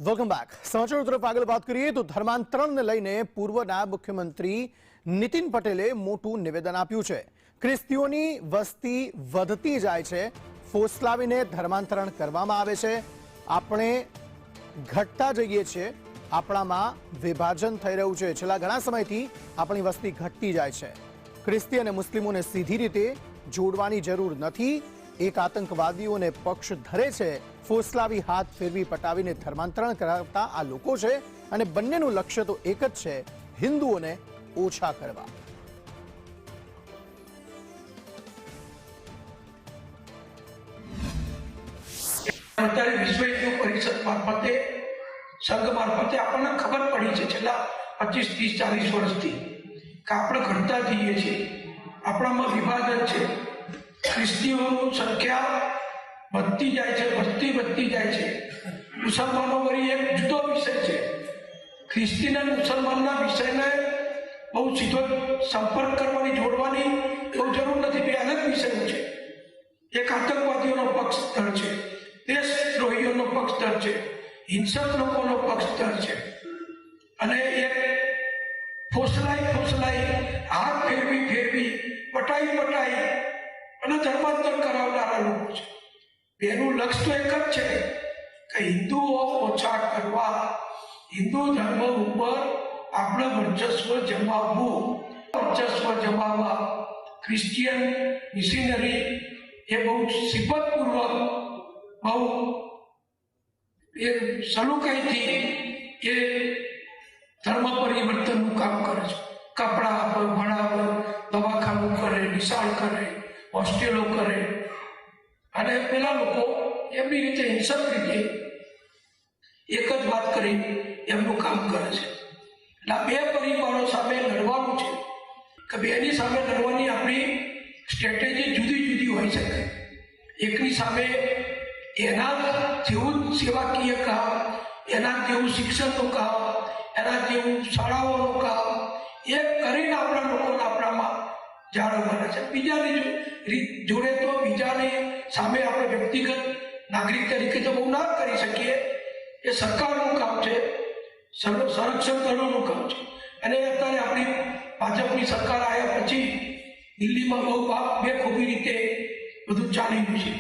Welcome back. સમાચારો તરફ આગળ વાત કરીએ તો ધર્માંતરણને લઈને પૂર્વ નાયબ મુખ્યમંત્રી નીતિન પટેલે મોટું નિવેદન આપ્યું છે। ખ્રિસ્તીઓની વસ્તી વધતી જાય છે, ફોસલાવીને ધર્માંતરણ કરવામાં આવે છે। આપણે ઘટતા જઈએ છીએ, આપણામાં વિભાજન થઈ રહ્યું છે। છેલ્લા ઘણા સમયથી આપણી વસ્તી ઘટતી જાય છે। ખ્રિસ્તી અને મુસ્લિમોને સીધી રીતે જોડવાની જરૂર નથી। એક આતંકવાદીઓને પક્ષ ધરે છે, ફોસલાવી હાથ ફેરવી પટાવીને ધર્માંતરણ કરાવતા આ લોકો છે અને બંનેનું લક્ષ્ય તો એક જ છે, હિન્દુઓને ઓછા કરવા। અત્યારે વિશ્વ હિન્દુ પરિષદ મારફતે સંઘ મારફતે આપણને ખબર પડી છે છેલ્લા 25, 30, 40 વર્ષથી કે આપણે ઘટતા જઈએ છીએ, આપણામાં વિભાજન છે। ખ્રિસ્તીઓની સંખ્યા વધતી જાય છે, વસ્તી વધતી જાય છે। મુસલમાનો વળી એક જુદો વિષય છે। ખ્રિસ્તી અને મુસલમાનના વિષયને બહુ સીધો સંપર્ક કરવાની, જોડવાની બહુ જરૂર નથી। બે અલગ વિષયો છે। એક આતંકવાદીઓનો પક્ષધર છે, દેશદ્રોહીઓનો પક્ષધર છે, હિંસક લોકોનો પક્ષધર છે, અને એક ફોસલાઈ હાથ ફેરવી પટાઈ અને ધર્માંતર કરાવનારા લોકો છે। એનું લક્ષ્ય તો એક જ છે કે હિન્દુઓ ઓછા કરવા, હિન્દુ ધર્મ ઉપર આપણે વર્ચસ્વ જમાવવા। ક્રિશ્ચિયન મિશનરી એ બહુ સિફતપૂર્વક, બહુ એ સલુકાઈથી એ ધર્મ પરિવર્તનનું કામ કરે છે। કપડા પર, ભણાવે, દવાખાનું કરે, નિશાળ કરે, હોસ્ટેલો કરે, અને પેલા લોકો એમની રીતે હિંસક રીતે એક જ વાત કરી એમનું કામ કરે છે। એટલે આ બે પરિબળો સામે લડવાનું છે કે બેની સામે લડવાની આપણી સ્ટ્રેટેજી જુદી જુદી હોઈ શકે। એકની સામે એના જેવું સેવાકીય કામ, એના જેવું શિક્ષણનું કામ, એના જેવું શાળાઓનું કામ એ કરીને આપણા લોકોને આપણામાં જાળવવાના છે। બીજાની જોડે તો બીજાની સામે આપણે વ્યક્તિગત નાગરિક તરીકે તો બહુ ના કરી શકીએ। એ સરકારનું કામ છે, સંરક્ષણ દળોનું કામ છે। અને અત્યારે આપણી ભાજપની સરકાર આવ્યા પછી દિલ્હીમાં બહુ બેખૂબી રીતે બધું ચાલી રહ્યું છે।